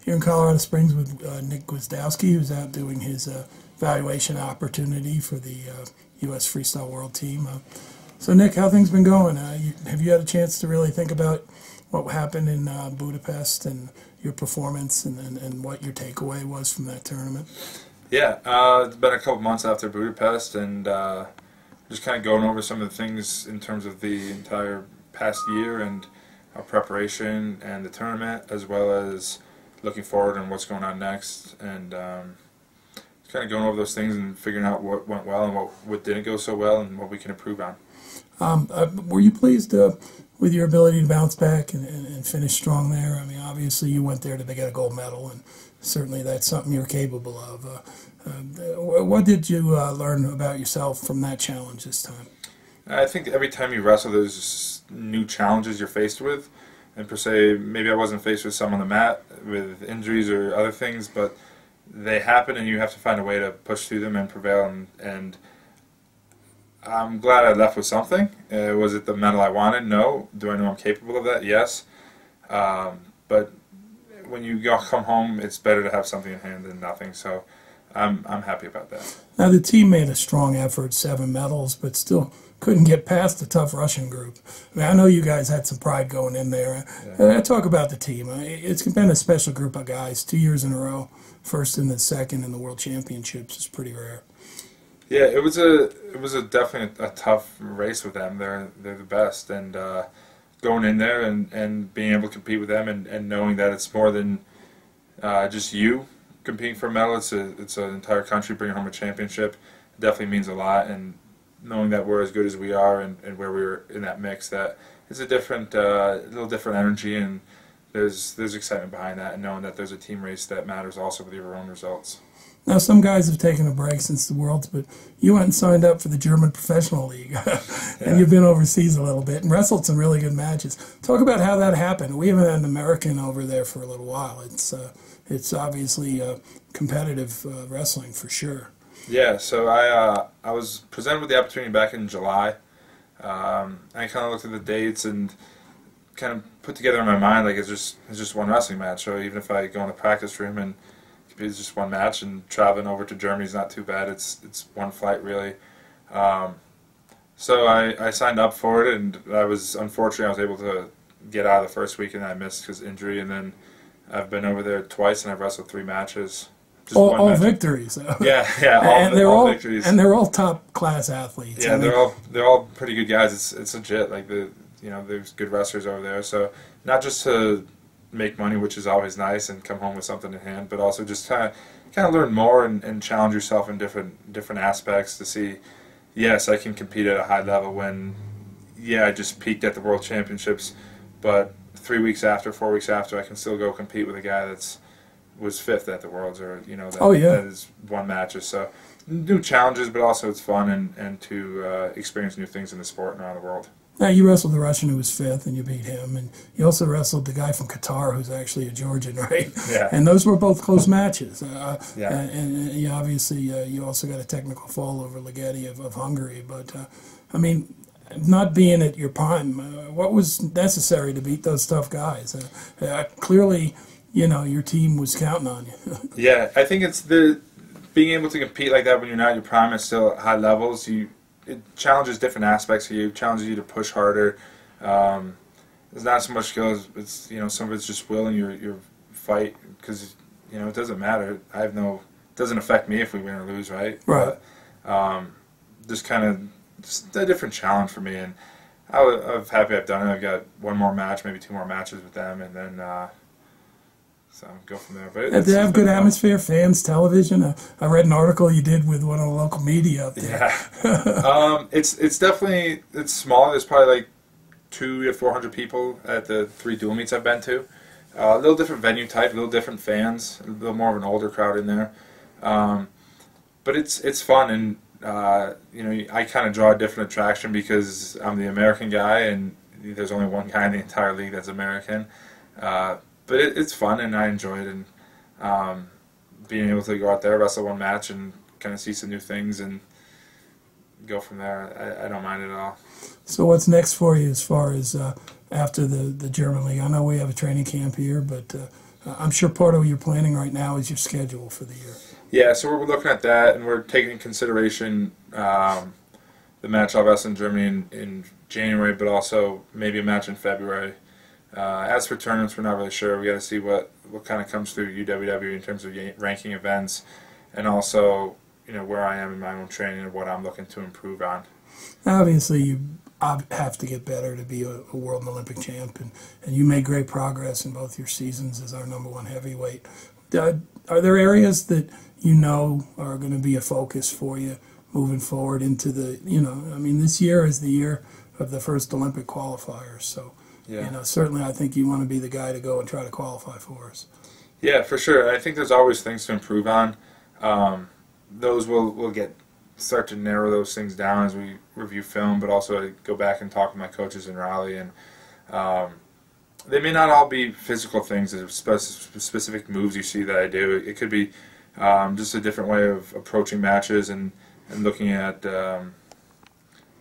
here in Colorado Springs with Nick Gwiazdowski, who's out doing his evaluation opportunity for the U.S. Freestyle World Team. So, Nick, how things been going? Have you had a chance to really think about what happened in Budapest and your performance and what your takeaway was from that tournament? Yeah, it's been a couple months after Budapest, and just kind of going over some of the things in terms of the entire past year and our preparation and the tournament, as well as looking forward and what's going on next, and just kind of going over those things and figuring out what went well and what didn't go so well and what we can improve on. Were you pleased with your ability to bounce back and finish strong there? I mean, obviously you went there to get a gold medal, and certainly that's something you're capable of. What did you learn about yourself from that challenge this time? I think every time you wrestle, there's new challenges you're faced with. And per se, maybe I wasn't faced with some on the mat with injuries or other things, but they happen and you have to find a way to push through them and prevail. And I'm glad I left with something. Was it the medal I wanted? No. Do I know I'm capable of that? Yes. But when you come home, it's better to have something in hand than nothing. So I'm happy about that. Now, the team made a strong effort, 7 medals, but still couldn't get past the tough Russian group. I mean, I know you guys had some pride going in there. Yeah. Talk about the team. It's been a special group of guys, 2 years in a row, first and then second in the World Championships is pretty rare. Yeah, it was definitely a tough race with them. They're the best, and going in there and being able to compete with them and knowing that it's more than just you competing for a medal. It's an entire country bringing home a championship. It definitely means a lot, and knowing that we're as good as we are and where we were in that mix, that it's a different, little different energy, and there's excitement behind that, and knowing that there's a team race that matters also with your own results. Now, some guys have taken a break since the Worlds, but you went and signed up for the German Professional League, and you've been overseas a little bit and wrestled some really good matches. Talk about how that happened. We haven't had an American over there for a little while. It's obviously competitive wrestling for sure. Yeah, so I was presented with the opportunity back in July. I kind of looked at the dates and kind of put together in my mind, like, it's just one wrestling match. So even if I go in the practice room and it's just one match, and traveling over to Germany is not too bad. It's one flight really. So I signed up for it, and I was able to get out of the first weekend that I missed because of injury, and then I've been over there twice and I've wrestled 3 matches. All victories. Yeah, all victories. And they're all top class athletes. Yeah, they're all pretty good guys. It's legit. Like there's good wrestlers over there. So not just to make money, which is always nice, and come home with something in hand, but also just kind of learn more and challenge yourself in different aspects to see, yes, I can compete at a high level when, I just peaked at the World Championships, but 3 weeks after, 4 weeks after, I can still go compete with a guy was 5th at the Worlds, or that is one match. So new challenges, but also it's fun and to experience new things in the sport and around the world. Now, you wrestled the Russian who was 5th, and you beat him, and you also wrestled the guy from Qatar who's actually a Georgian, right? Yeah. And those were both close matches. Yeah. And you obviously you also got a technical fall over Ligeti of Hungary, but I mean, not being at your prime, what was necessary to beat those tough guys? Clearly, your team was counting on you. Yeah, I think it's being able to compete like that when you're not at your prime and still at high levels. It challenges different aspects of you. It challenges you to push harder. There's not so much skill. It's some of it's just will and your fight, because it doesn't matter. It doesn't affect me if we win or lose, right? Right. But, just a different challenge for me, and I'm happy I've done it. I've got one more match, maybe 2 more matches with them, and then. So go from there. But they have good atmosphere, fans, television. I read an article you did with one of the local media up there. Yeah, it's definitely small. There's probably like 200 to 400 people at the 3 dual meets I've been to. A little different venue type, a little different fans, a little more of an older crowd in there. But it's fun, and I kind of draw a different attraction because I'm the American guy, and there's only one guy in the entire league that's American. But it's fun, and I enjoy it, and being able to go out there, wrestle one match, and kind of see some new things, and go from there. I don't mind it at all. So what's next for you as far as after the German league? I know we have a training camp here, but I'm sure part of your planning right now is your schedule for the year. Yeah, so we're looking at that, and we're taking in consideration the match I'll wrestle in Germany in January, but also maybe a match in February. As for tournaments, we're not really sure. We got to see what kind of comes through UWW in terms of ranking events, and also where I am in my own training and what I'm looking to improve on. Obviously, you have to get better to be a world and Olympic champ, and you made great progress in both your seasons as our #1 heavyweight. Are there areas that are going to be a focus for you moving forward into the, this year is the year of the first Olympic qualifiers, so, certainly I think you want to be the guy to go and try to qualify for us. Yeah, for sure. I think there's always things to improve on. Those we'll start to narrow those things down as we review film, but also I go back and talk to my coaches in Raleigh, and they may not all be physical things, specific moves you see that I do. It could be just a different way of approaching matches and looking at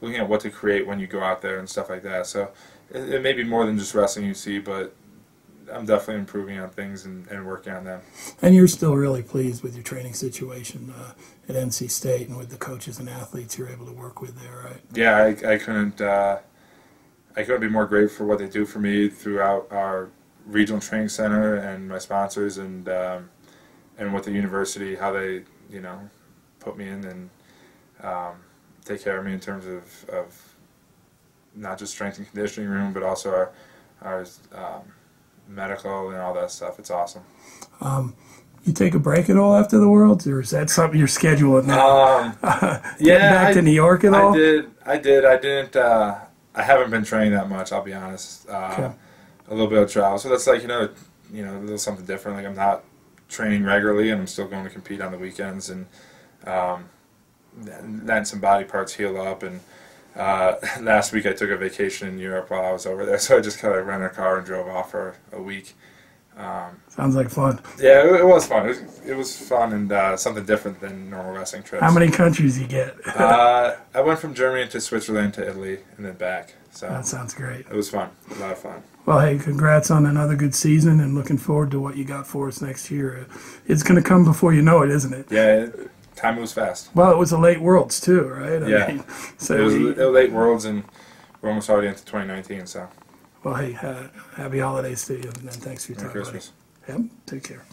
what to create when you go out there and stuff like that. So it may be more than just wrestling you see, but I'm definitely improving on things and working on them. And you're still really pleased with your training situation at NC State and with the coaches and athletes you're able to work with there, right? Yeah, I couldn't be more grateful for what they do for me throughout our regional training center and my sponsors and with the university, how they put me in and take care of me in terms of not just strength and conditioning room, but also our medical and all that stuff. It's awesome. You take a break at all after the Worlds, or is that something you're scheduling now? Back to New York at all? I did. I didn't. I haven't been training that much. I'll be honest. Okay. A little bit of travel, so that's like a little something different. Like I'm not training regularly, and I'm still going to compete on the weekends, and letting some body parts heal up. And last week I took a vacation in Europe while I was over there, so I just kind of rented a car and drove off for a week. Sounds like fun. Yeah, it was fun. It was fun and something different than normal wrestling trips. How many countries you get? I went from Germany to Switzerland to Italy and then back. So that sounds great. It was fun. A lot of fun. Well, hey, congrats on another good season, and looking forward to what you got for us next year. It's going to come before you know it, isn't it? Yeah, time moves fast. Well, it was a late Worlds too, right? I mean, so it was late Worlds, and we're almost already into 2019. So. Well, hey, happy holidays to you, and thanks for your time, Merry Christmas. buddy. Yep, take care.